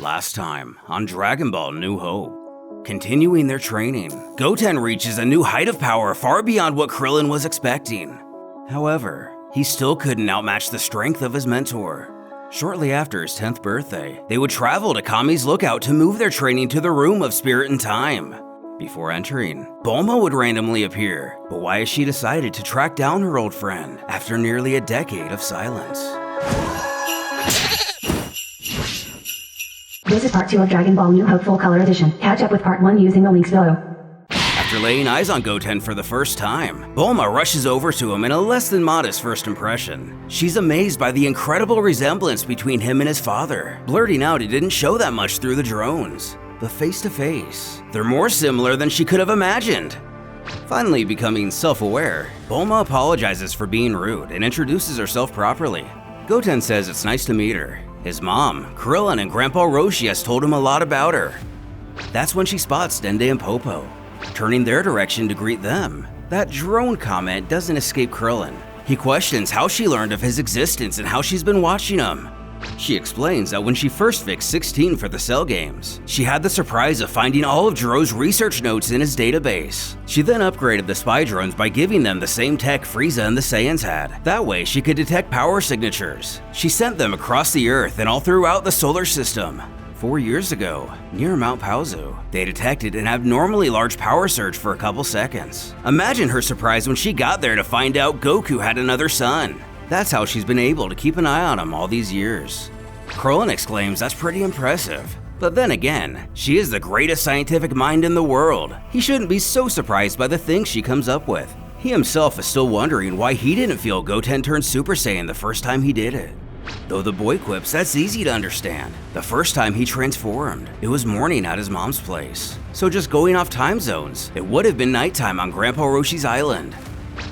Last time on Dragon Ball New Hope. Continuing their training, Goten reaches a new height of power far beyond what Krillin was expecting. However, he still couldn't outmatch the strength of his mentor. Shortly after his 10th birthday, they would travel to Kami's Lookout to move their training to the Room of Spirit and Time. Before entering, Bulma would randomly appear, but why has she decided to track down her old friend after nearly a decade of silence? This is part 2 of Dragon Ball New Hope Full Color Edition. Catch up with part 1 using the links below. After laying eyes on Goten for the first time, Bulma rushes over to him in a less than modest first impression. She's amazed by the incredible resemblance between him and his father, blurting out it didn't show that much through the drones. But face to face, they're more similar than she could have imagined. Finally becoming self-aware, Bulma apologizes for being rude and introduces herself properly. Goten says it's nice to meet her. His mom, Krillin, and Grandpa Roshi has told him a lot about her. That's when she spots Dende and Popo, turning their direction to greet them. That drone comment doesn't escape Krillin. He questions how she learned of his existence and how she's been watching him. She explains that when she first fixed 16 for the Cell games, she had the surprise of finding all of Jiro's research notes in his database. She then upgraded the spy drones by giving them the same tech Frieza and the Saiyans had. That way she could detect power signatures. She sent them across the Earth and all throughout the solar system. 4 years ago, near Mount Pauzu, they detected an abnormally large power surge for a couple seconds. Imagine her surprise when she got there to find out Goku had another son. That's how she's been able to keep an eye on him all these years. Krillin exclaims that's pretty impressive. But then again, she is the greatest scientific mind in the world. He shouldn't be so surprised by the things she comes up with. He himself is still wondering why he didn't feel Goten turned Super Saiyan the first time he did it. Though the boy quips that's easy to understand. The first time he transformed, it was morning at his mom's place. So just going off time zones, it would have been nighttime on Grandpa Roshi's island.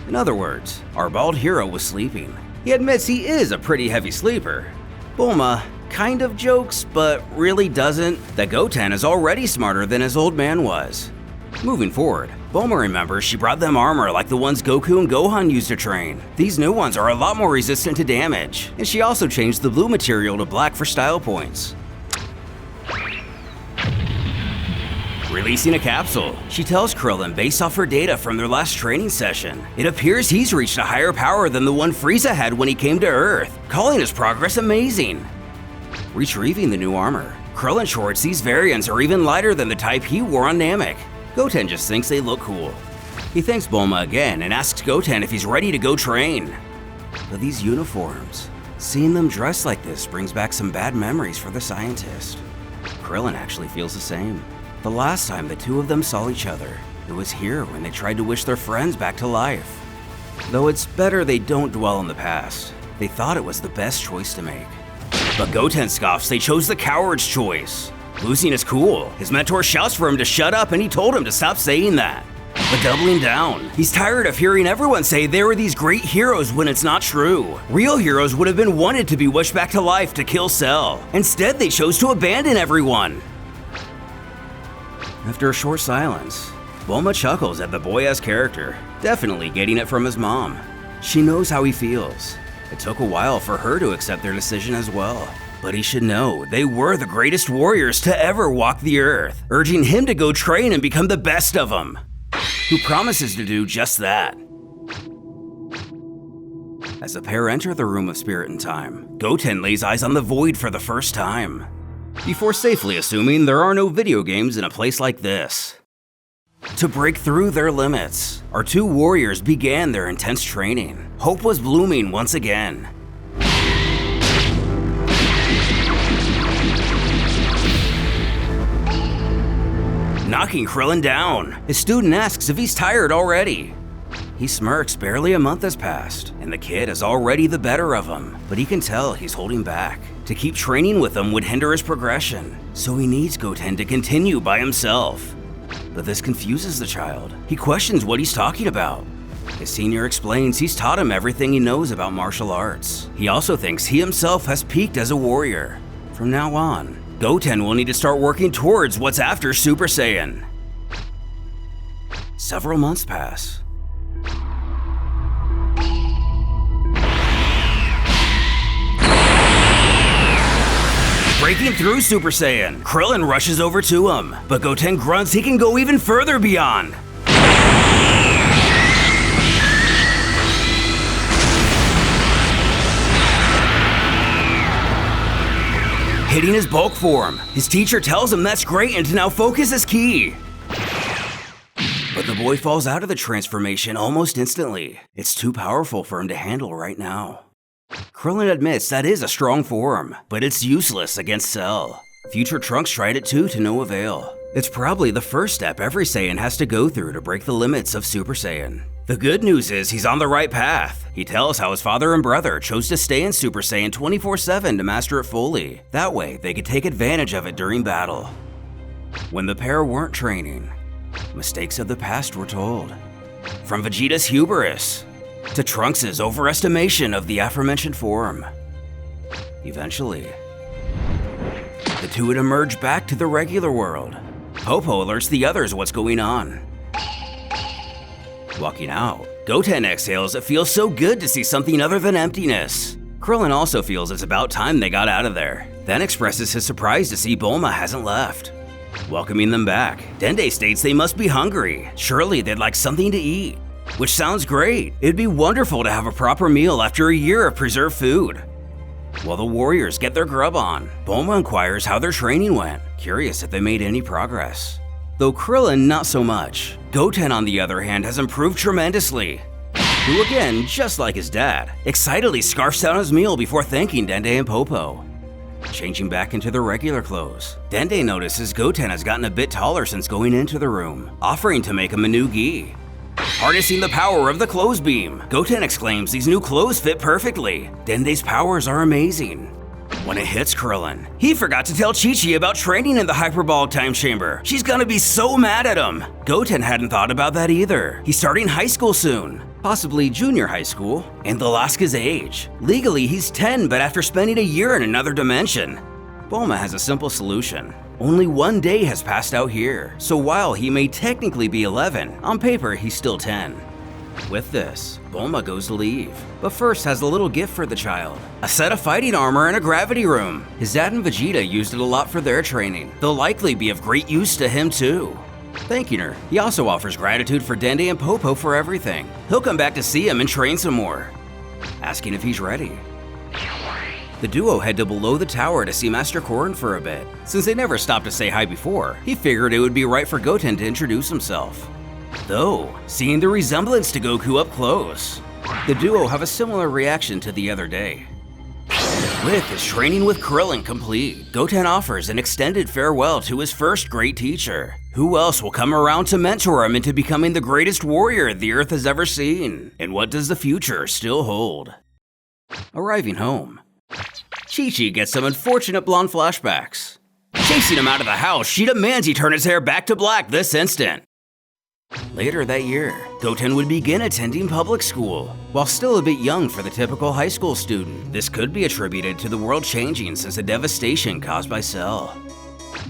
In other words, our bald hero was sleeping. He admits he is a pretty heavy sleeper. Bulma kind of jokes, but really doesn't, that Goten is already smarter than his old man was. Moving forward, Bulma remembers she brought them armor like the ones Goku and Gohan used to train. These new ones are a lot more resistant to damage, and she also changed the blue material to black for style points. Releasing a capsule, she tells Krillin based off her data from their last training session, it appears he's reached a higher power than the one Frieza had when he came to Earth, calling his progress amazing. Retrieving the new armor, Krillin shorts these variants are even lighter than the type he wore on Namek. Goten just thinks they look cool. He thanks Bulma again and asks Goten if he's ready to go train. But these uniforms, seeing them dressed like this brings back some bad memories for the scientist. Krillin actually feels the same. The last time the two of them saw each other, it was here when they tried to wish their friends back to life. Though it's better they don't dwell in the past, they thought it was the best choice to make. But Goten scoffs they chose the coward's choice. Losing is cool. His mentor shouts for him to shut up and he told him to stop saying that. But doubling down, he's tired of hearing everyone say they were these great heroes when it's not true. Real heroes would have been wanted to be wished back to life to kill Cell. Instead, they chose to abandon everyone. After a short silence, Bulma chuckles at the boy-ass character, definitely getting it from his mom. She knows how he feels. It took a while for her to accept their decision as well. But he should know they were the greatest warriors to ever walk the earth, urging him to go train and become the best of them, who promises to do just that. As the pair enter the Room of Spirit and Time, Goten lays eyes on the Void for the first time, before safely assuming there are no video games in a place like this. To break through their limits, our two warriors began their intense training. Hope was blooming once again. Knocking Krillin down, his student asks if he's tired already. He smirks. Barely a month has passed, and the kid is already the better of him, but he can tell he's holding back. To keep training with him would hinder his progression, so he needs Goten to continue by himself. But this confuses the child. He questions what he's talking about. His senior explains he's taught him everything he knows about martial arts. He also thinks he himself has peaked as a warrior. From now on, Goten will need to start working towards what's after Super Saiyan. Several months pass. Breaking through Super Saiyan, Krillin rushes over to him, but Goten grunts he can go even further beyond. Hitting his bulk form, his teacher tells him that's great and to now focus is key. But the boy falls out of the transformation almost instantly. It's too powerful for him to handle right now. Krillin admits that is a strong form, but it's useless against Cell. Future Trunks tried it too to no avail. It's probably the first step every Saiyan has to go through to break the limits of Super Saiyan. The good news is he's on the right path. He tells how his father and brother chose to stay in Super Saiyan 24/7 to master it fully. That way, they could take advantage of it during battle. When the pair weren't training, mistakes of the past were told. From Vegeta's hubris to Trunks' overestimation of the aforementioned form. Eventually, the two would emerge back to the regular world. Popo alerts the others what's going on. Walking out, Goten exhales it feels so good to see something other than emptiness. Krillin also feels it's about time they got out of there, then expresses his surprise to see Bulma hasn't left. Welcoming them back, Dende states they must be hungry. Surely they'd like something to eat. Which sounds great. It'd be wonderful to have a proper meal after a year of preserved food. While the warriors get their grub on, Bulma inquires how their training went, curious if they made any progress. Though Krillin not so much. Goten on the other hand has improved tremendously. Who again, just like his dad, excitedly scarfs down his meal before thanking Dende and Popo. Changing back into their regular clothes, Dende notices Goten has gotten a bit taller since going into the room, offering to make him a new gi. Harnessing the power of the clothes beam, Goten exclaims these new clothes fit perfectly. Dende's powers are amazing. When it hits Krillin, he forgot to tell Chi-Chi about training in the Hyperbolic time chamber. She's gonna be so mad at him. Goten hadn't thought about that either. He's starting high school soon. Possibly junior high school, and Alaska's age. Legally, he's 10, but after spending a year in another dimension. Bulma has a simple solution. Only one day has passed out here, so while he may technically be 11, on paper he's still 10. With this, Bulma goes to leave, but first has a little gift for the child. A set of fighting armor and a gravity room. His dad and Vegeta used it a lot for their training. They'll likely be of great use to him too. Thanking her, he also offers gratitude for Dende and Popo for everything. He'll come back to see him and train some more. Asking if he's ready. The duo head to below the tower to see Master Korin for a bit. Since they never stopped to say hi before, he figured it would be right for Goten to introduce himself. Though, seeing the resemblance to Goku up close, the duo have a similar reaction to the other day. With his training with Krillin complete, Goten offers an extended farewell to his first great teacher. Who else will come around to mentor him into becoming the greatest warrior the Earth has ever seen? And what does the future still hold? Arriving home, Chi-Chi gets some unfortunate blonde flashbacks. Chasing him out of the house, she demands he turn his hair back to black this instant. Later that year, Goten would begin attending public school. While still a bit young for the typical high school student, this could be attributed to the world changing since the devastation caused by Cell.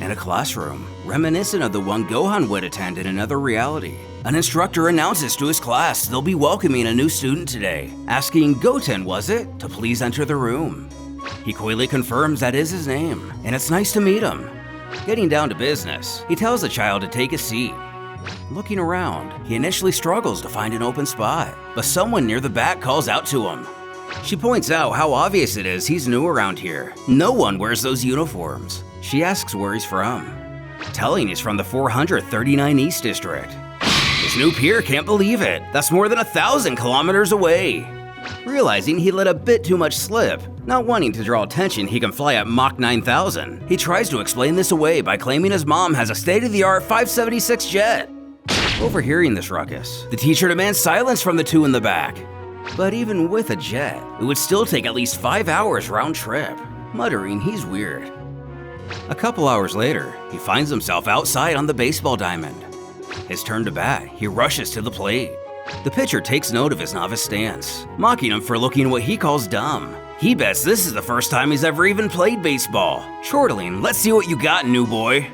In a classroom, reminiscent of the one Gohan would attend in another reality, an instructor announces to his class they'll be welcoming a new student today, asking Goten, was it, to please enter the room. He coyly confirms that is his name, and it's nice to meet him. Getting down to business, he tells the child to take a seat. Looking around, he initially struggles to find an open spot, but someone near the back calls out to him. She points out how obvious it is he's new around here. No one wears those uniforms. She asks where he's from, telling he's from the 439 East District. His new peer can't believe it. That's more than 1,000 kilometers away. Realizing he let a bit too much slip, not wanting to draw attention he can fly at Mach 9,000, he tries to explain this away by claiming his mom has a state-of-the-art 576 jet. Overhearing this ruckus, the teacher demands silence from the two in the back. But even with a jet, it would still take at least 5 hours round trip, muttering he's weird. A couple hours later, he finds himself outside on the baseball diamond. His turn to bat, he rushes to the plate. The pitcher takes note of his novice stance, mocking him for looking what he calls dumb. He bets this is the first time he's ever even played baseball. Chortling, let's see what you got, new boy.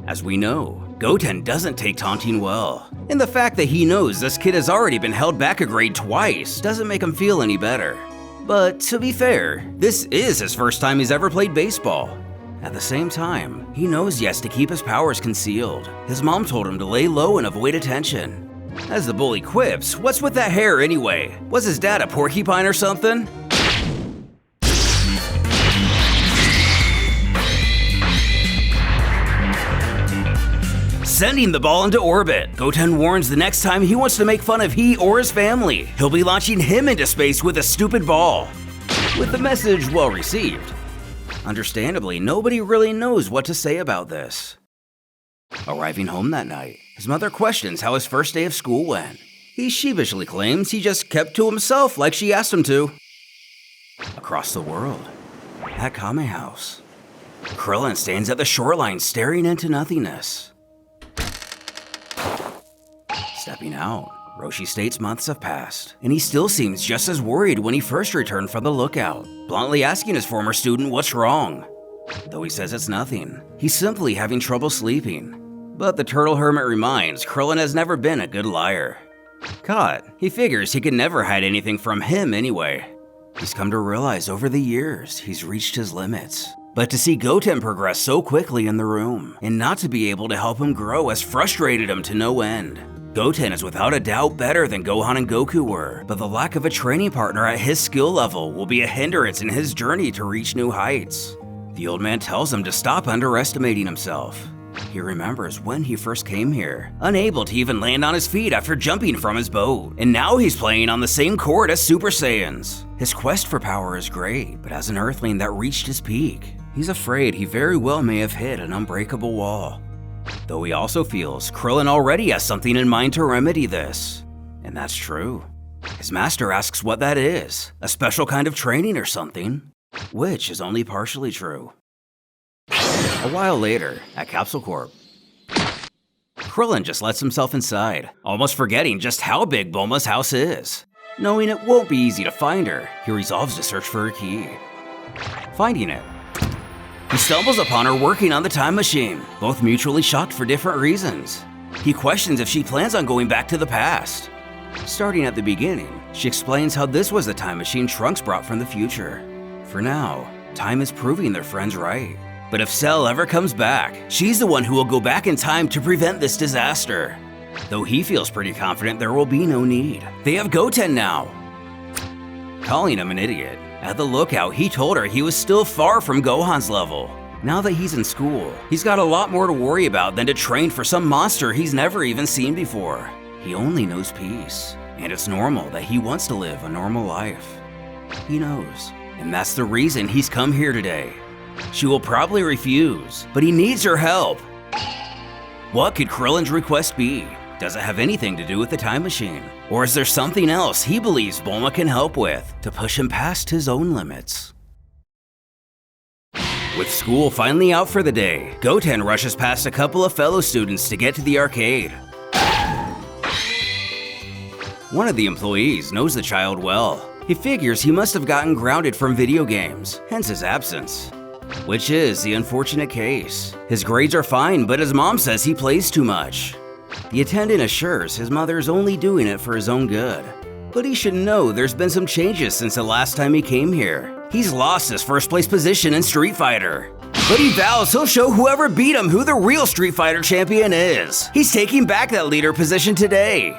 As we know, Goten doesn't take taunting well, and the fact that he knows this kid has already been held back a grade twice doesn't make him feel any better. But to be fair, this is his first time he's ever played baseball. At the same time, he knows he has to keep his powers concealed. His mom told him to lay low and avoid attention. As the bully quips, what's with that hair anyway? Was his dad a porcupine or something? Sending the ball into orbit, Goten warns the next time he wants to make fun of he or his family, he'll be launching him into space with a stupid ball. With the message well received. Understandably, nobody really knows what to say about this. Arriving home that night, his mother questions how his first day of school went. He sheepishly claims he just kept to himself like she asked him to. Across the world, at Kame House, Krillin stands at the shoreline staring into nothingness. Stepping out, Roshi states months have passed, and he still seems just as worried when he first returned from the lookout, bluntly asking his former student what's wrong. Though he says it's nothing, he's simply having trouble sleeping. But the Turtle Hermit reminds Krillin has never been a good liar. Caught, he figures he can never hide anything from him anyway. He's come to realize over the years he's reached his limits. But to see Goten progress so quickly in the room, and not to be able to help him grow has frustrated him to no end. Goten is without a doubt better than Gohan and Goku were, but the lack of a training partner at his skill level will be a hindrance in his journey to reach new heights. The old man tells him to stop underestimating himself. He remembers when he first came here, unable to even land on his feet after jumping from his boat, and now he's playing on the same court as Super Saiyans. His quest for power is great, but as an Earthling that reached his peak, he's afraid he very well may have hit an unbreakable wall. Though he also feels Krillin already has something in mind to remedy this. And that's true. His master asks what that is, a special kind of training or something, which is only partially true. A while later, at Capsule Corp, Krillin just lets himself inside, almost forgetting just how big Bulma's house is. Knowing it won't be easy to find her, he resolves to search for her key. Finding it, he stumbles upon her working on the time machine, both mutually shocked for different reasons. He questions if she plans on going back to the past. Starting at the beginning, she explains how this was the time machine Trunks brought from the future. For now, time is proving their friend's right. But if Cell ever comes back, she's the one who will go back in time to prevent this disaster. Though he feels pretty confident there will be no need. They have Goten now. Calling him an idiot, at the lookout he told her he was still far from Gohan's level. Now that he's in school, he's got a lot more to worry about than to train for some monster he's never even seen before. He only knows peace, and it's normal that he wants to live a normal life. He knows, and that's the reason he's come here today. She will probably refuse, but he needs her help. What could Krillin's request be? Does it have anything to do with the time machine? Or is there something else he believes Bulma can help with to push him past his own limits? With school finally out for the day, Goten rushes past a couple of fellow students to get to the arcade. One of the employees knows the child well. He figures he must have gotten grounded from video games, hence his absence. Which is the unfortunate case. His grades are fine, but his mom says he plays too much. The attendant assures his mother is only doing it for his own good. But he should know there's been some changes since the last time he came here. He's lost his first place position in Street Fighter. But he vows he'll show whoever beat him who the real Street Fighter champion is. He's taking back that leader position today.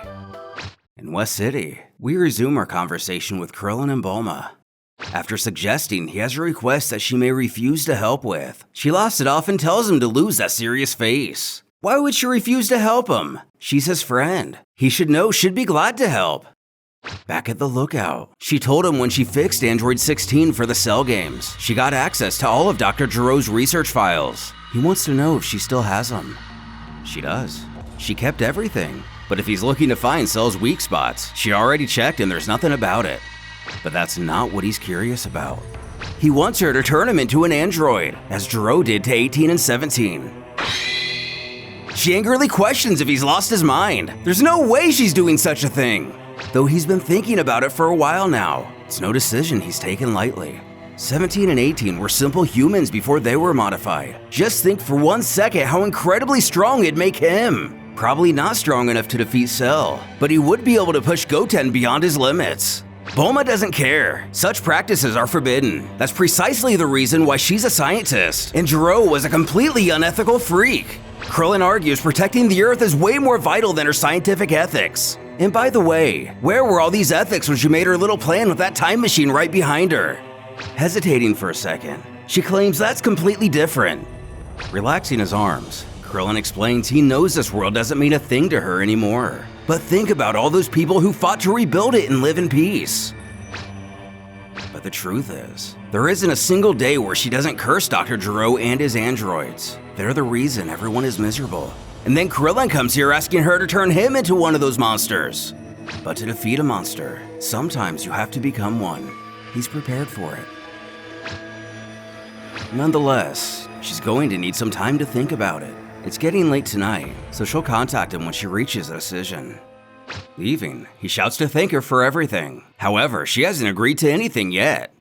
In West City, we resume our conversation with Krillin and Bulma. After suggesting he has a request that she may refuse to help with, she laughs it off and tells him to lose that serious face. Why would she refuse to help him? She's his friend. He should know she'd be glad to help. Back at the lookout, she told him when she fixed Android 16 for the Cell games, she got access to all of Dr. Giro's research files. He wants to know if she still has them. She does. She kept everything. But if he's looking to find Cell's weak spots, she already checked and there's nothing about it. But that's not what he's curious about. He wants her to turn him into an android, as Giro did to 18 and 17. She angrily questions if he's lost his mind. There's no way she's doing such a thing. Though he's been thinking about it for a while now, it's no decision he's taken lightly. 17 and 18 were simple humans before they were modified. Just think for 1 second how incredibly strong it'd make him. Probably not strong enough to defeat Cell, but he would be able to push Goten beyond his limits. Bulma doesn't care. Such practices are forbidden. That's precisely the reason why she's a scientist, and Jiro was a completely unethical freak. Krillin argues protecting the Earth is way more vital than her scientific ethics. And by the way, where were all these ethics when she made her little plan with that time machine right behind her? Hesitating for a second, she claims that's completely different. Relaxing his arms, Krillin explains he knows this world doesn't mean a thing to her anymore. But think about all those people who fought to rebuild it and live in peace. But the truth is, there isn't a single day where she doesn't curse Dr. Gero and his androids. They're the reason everyone is miserable. And then Krillin comes here asking her to turn him into one of those monsters. But to defeat a monster, sometimes you have to become one. He's prepared for it. Nonetheless, she's going to need some time to think about it. It's getting late tonight, so she'll contact him when she reaches a decision. Leaving, he shouts to thank her for everything. However, she hasn't agreed to anything yet.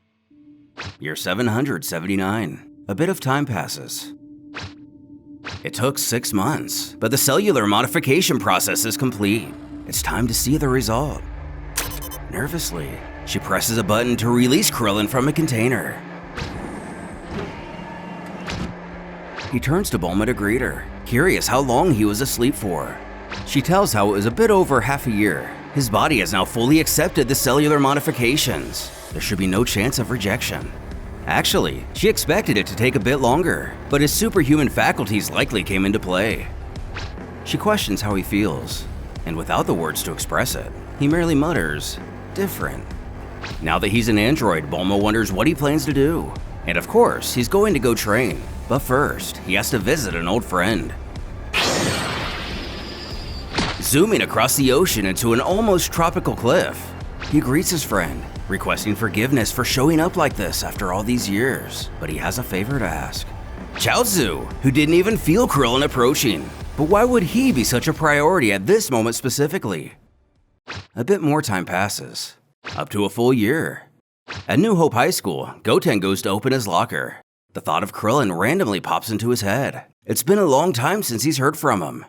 Year 779. A bit of time passes. It took 6 months, but the cellular modification process is complete. It's time to see the result. Nervously, she presses a button to release Krillin from a container. He turns to Bulma to greet her, curious how long he was asleep for. She tells how it was a bit over half a year. His body has now fully accepted the cellular modifications. There should be no chance of rejection. Actually, she expected it to take a bit longer, but his superhuman faculties likely came into play. She questions how he feels, and without the words to express it, he merely mutters, "different." Now that he's an android, Bulma wonders what he plans to do. And of course, he's going to go train. But first, he has to visit an old friend. Zooming across the ocean into an almost tropical cliff, he greets his friend, requesting forgiveness for showing up like this after all these years. But he has a favor to ask. Chaozu, who didn't even feel Krillin approaching. But why would he be such a priority at this moment specifically? A bit more time passes, up to a full year. At New Hope High School, Goten goes to open his locker. The thought of Krillin randomly pops into his head. It's been a long time since he's heard from him.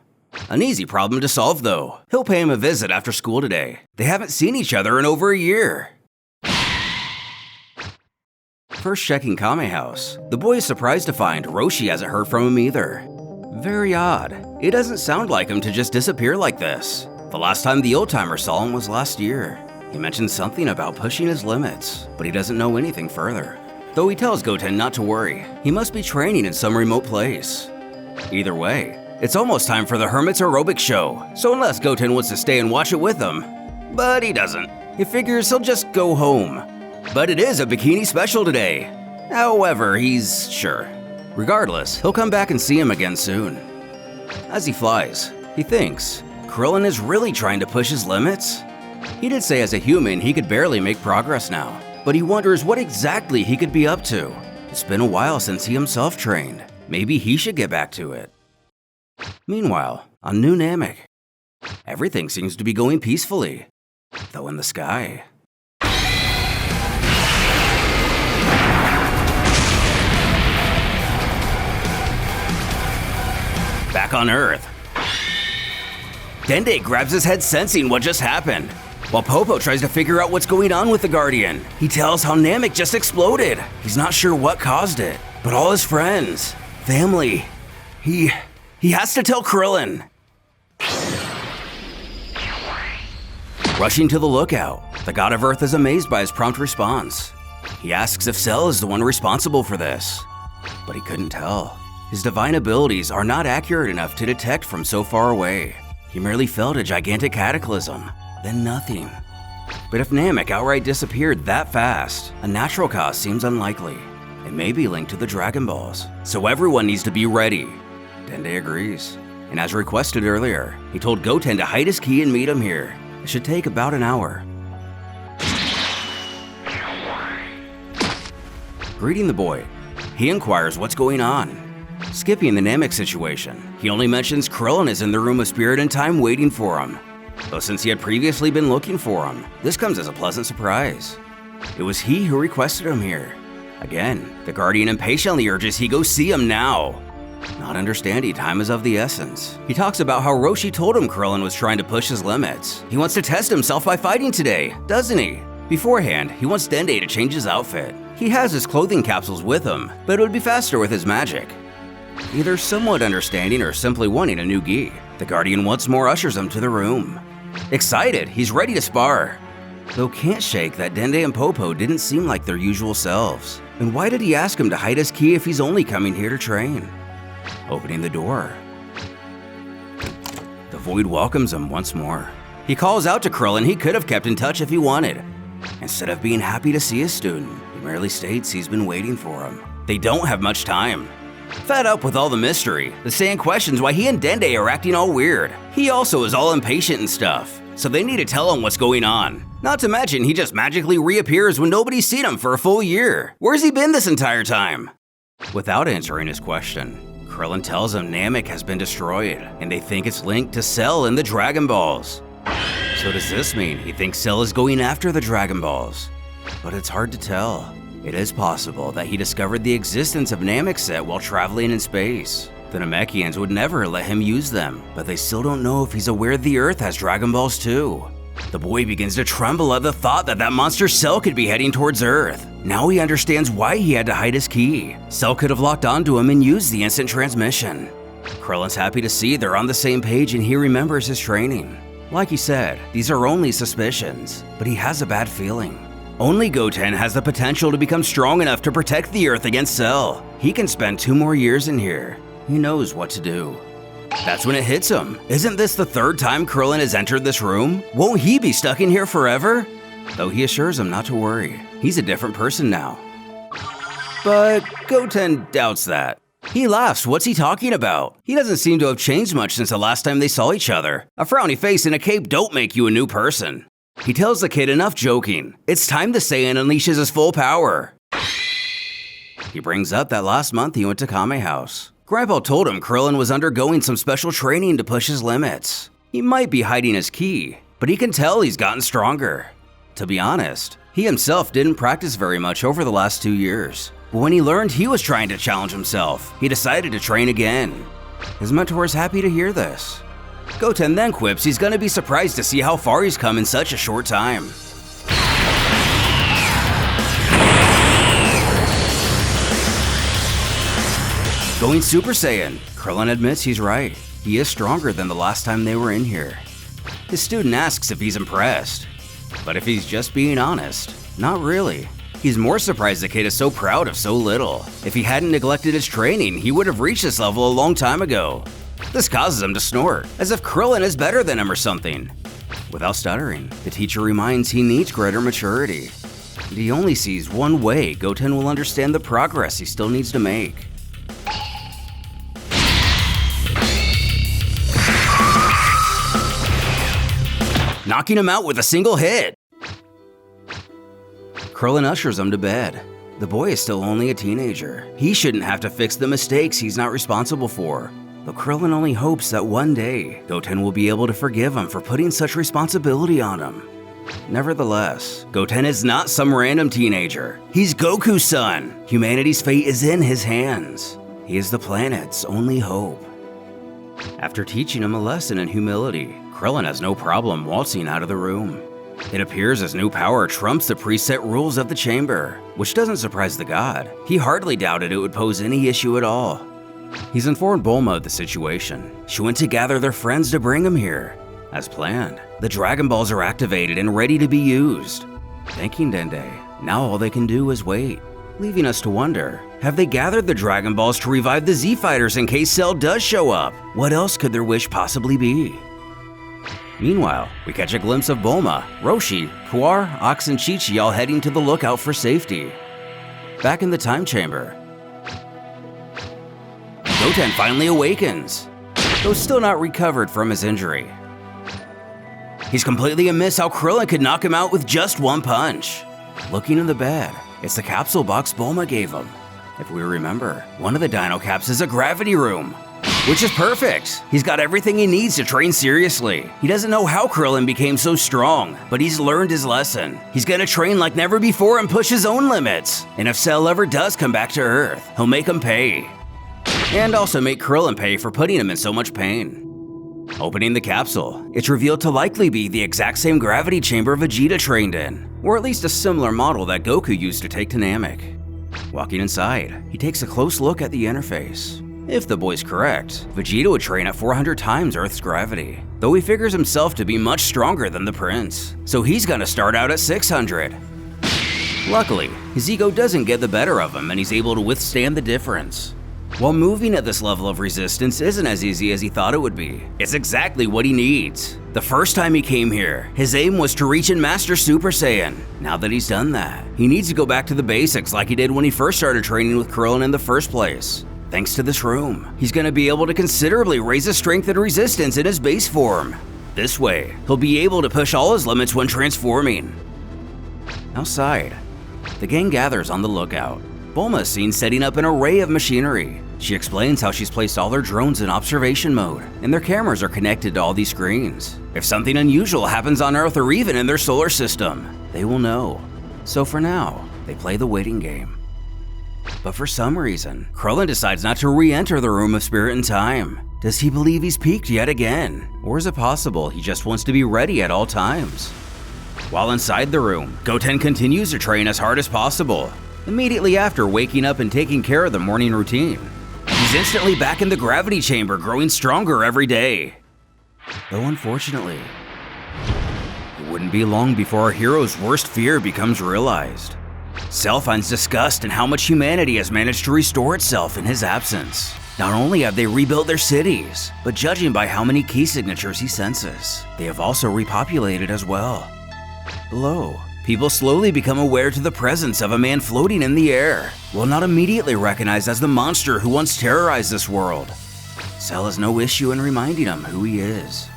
An easy problem to solve though. He'll pay him a visit after school today. They haven't seen each other in over a year. First checking Kame House, the boy is surprised to find Roshi hasn't heard from him either. Very odd. It doesn't sound like him to just disappear like this. The last time the old-timer saw him was last year. He mentioned something about pushing his limits, but he doesn't know anything further. Though he tells Goten not to worry, he must be training in some remote place. Either way, it's almost time for the Hermit's aerobic show, so unless Goten wants to stay and watch it with them, but he doesn't. He figures he'll just go home. But it is a bikini special today. However, he's sure. Regardless, he'll come back and see him again soon. As he flies, he thinks, Krillin is really trying to push his limits? He did say as a human he could barely make progress now, but he wonders what exactly he could be up to. It's been a while since he himself trained. Maybe he should get back to it. Meanwhile, on New Namek, everything seems to be going peacefully, though in the sky. Back on Earth, Dende grabs his head sensing what just happened. While Popo tries to figure out what's going on with the Guardian, he tells how Namek just exploded. He's not sure what caused it, but all his friends, family, he has to tell Krillin. Rushing to the lookout, the God of Earth is amazed by his prompt response. He asks if Cell is the one responsible for this, but he couldn't tell. His divine abilities are not accurate enough to detect from so far away. He merely felt a gigantic cataclysm, then nothing. But if Namek outright disappeared that fast, a natural cause seems unlikely. It may be linked to the Dragon Balls, so everyone needs to be ready. Dende agrees, and as requested earlier, he told Goten to hide his key and meet him here. It should take about an hour. Greeting the boy, he inquires what's going on. Skipping the Namek situation, he only mentions Krillin is in the Room of Spirit and Time waiting for him. Though since he had previously been looking for him, this comes as a pleasant surprise. It was he who requested him here. Again, the Guardian impatiently urges he go see him now. Not understanding time is of the essence, he talks about how Roshi told him Krillin was trying to push his limits. He wants to test himself by fighting today, doesn't he? Beforehand, he wants Dende to change his outfit. He has his clothing capsules with him, but it would be faster with his magic. Either somewhat understanding or simply wanting a new gi, the Guardian once more ushers him to the room. Excited, he's ready to spar. Though can't shake that Dende and Popo didn't seem like their usual selves. And why did he ask him to hide his ki if he's only coming here to train? Opening the door. The Void welcomes him once more. He calls out to Krillin he could have kept in touch if he wanted. Instead of being happy to see his student, he merely states he's been waiting for him. They don't have much time. Fed up with all the mystery, the Saiyan questions why he and Dende are acting all weird. He also is all impatient and stuff, so they need to tell him what's going on. Not to mention, he just magically reappears when nobody's seen him for a full year. Where's he been this entire time? Without answering his question, Krillin tells him Namek has been destroyed, and they think it's linked to Cell and the Dragon Balls. So does this mean he thinks Cell is going after the Dragon Balls? But it's hard to tell. It is possible that he discovered the existence of Namek's set while traveling in space. The Namekians would never let him use them, but they still don't know if he's aware the Earth has Dragon Balls too. The boy begins to tremble at the thought that that monster Cell could be heading towards Earth. Now he understands why he had to hide his ki. Cell could have locked onto him and used the instant transmission. Krillin's happy to see they're on the same page and he remembers his training. Like he said, these are only suspicions, but he has a bad feeling. Only Goten has the potential to become strong enough to protect the Earth against Cell. He can spend 2 more years in here. He knows what to do. That's when it hits him. Isn't this the 3rd time Krillin has entered this room? Won't he be stuck in here forever? Though he assures him not to worry. He's a different person now. But Goten doubts that. He laughs. What's he talking about? He doesn't seem to have changed much since the last time they saw each other. A frowny face and a cape don't make you a new person. He tells the kid enough joking. It's time the Saiyan unleashes his full power. He brings up that last month he went to Kame House. Grandpa told him Krillin was undergoing some special training to push his limits. He might be hiding his ki, but he can tell he's gotten stronger. To be honest, he himself didn't practice very much over the last 2 years. But when he learned he was trying to challenge himself, he decided to train again. His mentor is happy to hear this. Goten then quips he's gonna be surprised to see how far he's come in such a short time. Going Super Saiyan, Krillin admits he's right. He is stronger than the last time they were in here. His student asks if he's impressed. But if he's just being honest, not really. He's more surprised the kid is so proud of so little. If he hadn't neglected his training, he would have reached this level a long time ago. This causes him to snort, as if Krillin is better than him or something. Without stuttering, the teacher reminds he needs greater maturity. And he only sees one way Goten will understand the progress he still needs to make. Knocking him out with a single hit. Krillin ushers him to bed. The boy is still only a teenager. He shouldn't have to fix the mistakes he's not responsible for. But Krillin only hopes that one day, Goten will be able to forgive him for putting such responsibility on him. Nevertheless, Goten is not some random teenager. He's Goku's son. Humanity's fate is in his hands. He is the planet's only hope. After teaching him a lesson in humility, Krillin has no problem waltzing out of the room. It appears his new power trumps the preset rules of the chamber, which doesn't surprise the god. He hardly doubted it would pose any issue at all. He's informed Bulma of the situation. She went to gather their friends to bring him here. As planned, the Dragon Balls are activated and ready to be used. Thanking Dende, now all they can do is wait. Leaving us to wonder, have they gathered the Dragon Balls to revive the Z-Fighters in case Cell does show up? What else could their wish possibly be? Meanwhile, we catch a glimpse of Bulma, Roshi, Puar, Ox, and Chi-Chi all heading to the lookout for safety. Back in the time chamber, Goten finally awakens, though still not recovered from his injury. He's completely amiss how Krillin could knock him out with just one punch. Looking in the bed, it's the capsule box Bulma gave him. If we remember, one of the dino caps is a gravity room, which is perfect. He's got everything he needs to train seriously. He doesn't know how Krillin became so strong, but he's learned his lesson. He's gonna train like never before and push his own limits. And if Cell ever does come back to Earth, he'll make him pay. And also make Krillin pay for putting him in so much pain. Opening the capsule, it's revealed to likely be the exact same gravity chamber Vegeta trained in, or at least a similar model that Goku used to take to Namek. Walking inside, he takes a close look at the interface. If the boy's correct, Vegeta would train at 400 times Earth's gravity, though he figures himself to be much stronger than the prince, so he's gonna start out at 600. Luckily, his ego doesn't get the better of him and he's able to withstand the difference. While moving at this level of resistance isn't as easy as he thought it would be, it's exactly what he needs. The first time he came here, his aim was to reach and master Super Saiyan. Now that he's done that, he needs to go back to the basics like he did when he first started training with Krillin in the first place. Thanks to this room, he's going to be able to considerably raise his strength and resistance in his base form. This way, he'll be able to push all his limits when transforming. Outside, the gang gathers on the lookout. Bulma is seen setting up an array of machinery. She explains how she's placed all their drones in observation mode, and their cameras are connected to all these screens. If something unusual happens on Earth or even in their solar system, they will know. So for now, they play the waiting game. But for some reason, Krillin decides not to re-enter the Room of Spirit in time. Does he believe he's peaked yet again? Or is it possible he just wants to be ready at all times? While inside the room, Goten continues to train as hard as possible. Immediately after waking up and taking care of the morning routine, he's instantly back in the gravity chamber, growing stronger every day. Though unfortunately, it wouldn't be long before our hero's worst fear becomes realized. Cell finds disgust in how much humanity has managed to restore itself in his absence. Not only have they rebuilt their cities, but judging by how many key signatures he senses, they have also repopulated as well. Below, people slowly become aware to the presence of a man floating in the air, while not immediately recognized as the monster who once terrorized this world. Cell has no issue in reminding him who he is.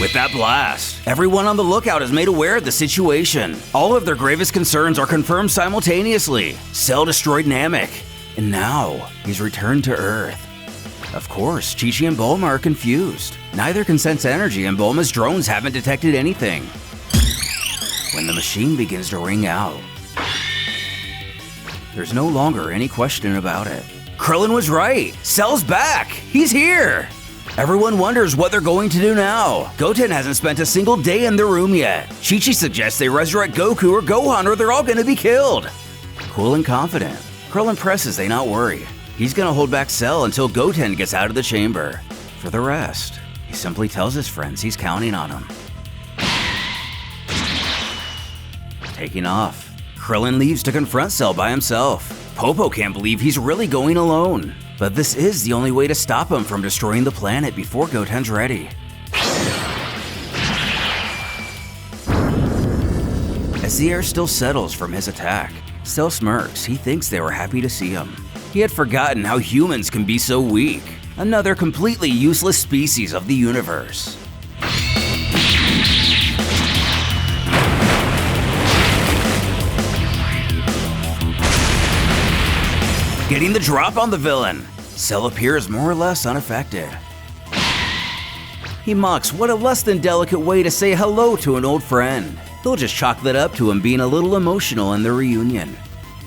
With that blast, everyone on the lookout is made aware of the situation. All of their gravest concerns are confirmed simultaneously. Cell destroyed Namek, and now he's returned to Earth. Of course, Chi-Chi and Bulma are confused. Neither can sense energy and Bulma's drones haven't detected anything. When the machine begins to ring out, there's no longer any question about it. Krillin was right. Cell's back. He's here. Everyone wonders what they're going to do now. Goten hasn't spent a single day in the room yet. Chi-Chi suggests they resurrect Goku or Gohan or they're all gonna be killed. Cool and confident, Krillin presses they not worry. He's gonna hold back Cell until Goten gets out of the chamber. For the rest, he simply tells his friends he's counting on them. Taking off, Krillin leaves to confront Cell by himself. Popo can't believe he's really going alone. But this is the only way to stop him from destroying the planet before Goten's ready. As the air still settles from his attack, Cell smirks. He thinks they were happy to see him. He had forgotten how humans can be so weak. Another completely useless species of the universe. Getting the drop on the villain, Cell appears more or less unaffected. He mocks what a less than delicate way to say hello to an old friend. They'll just chalk that up to him being a little emotional in their reunion.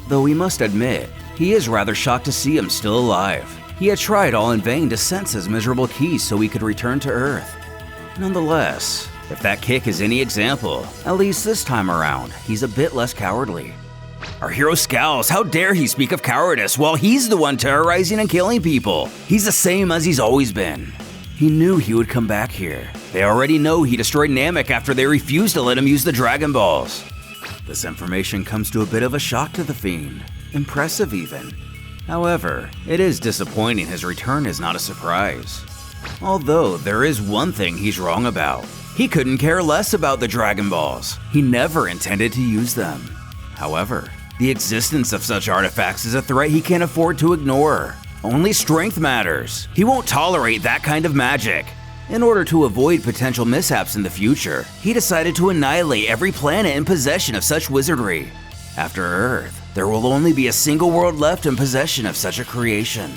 Though we must admit, he is rather shocked to see him still alive. He had tried all in vain to sense his miserable keys so he could return to Earth. Nonetheless, if that kick is any example, at least this time around, he's a bit less cowardly. Our hero scowls. How dare he speak of cowardice while he's the one terrorizing and killing people? He's the same as he's always been. He knew he would come back here. They already know he destroyed Namek after they refused to let him use the Dragon Balls. This information comes to a bit of a shock to the Fiend. Impressive even. However, it is disappointing his return is not a surprise. Although there is one thing he's wrong about. He couldn't care less about the Dragon Balls. He never intended to use them. However, the existence of such artifacts is a threat he can't afford to ignore. Only strength matters. He won't tolerate that kind of magic. In order to avoid potential mishaps in the future, he decided to annihilate every planet in possession of such wizardry. After Earth, there will only be a single world left in possession of such a creation.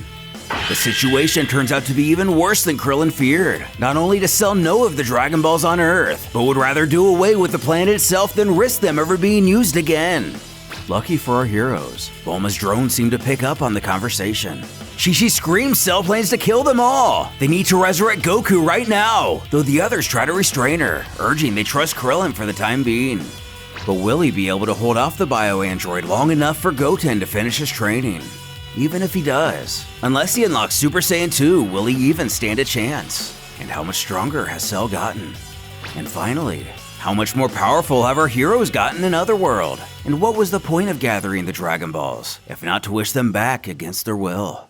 The situation turns out to be even worse than Krillin feared. Not only does Cell know of the Dragon Balls on Earth, but would rather do away with the planet itself than risk them ever being used again. Lucky for our heroes, Bulma's drone seemed to pick up on the conversation. She screams Cell plans to kill them all. They need to resurrect Goku right now, though the others try to restrain her, urging they trust Krillin for the time being. But will he be able to hold off the bio-android long enough for Goten to finish his training? Even if he does, unless he unlocks Super Saiyan 2, will he even stand a chance? And how much stronger has Cell gotten? And finally, how much more powerful have our heroes gotten in Otherworld? And what was the point of gathering the Dragon Balls, if not to wish them back against their will?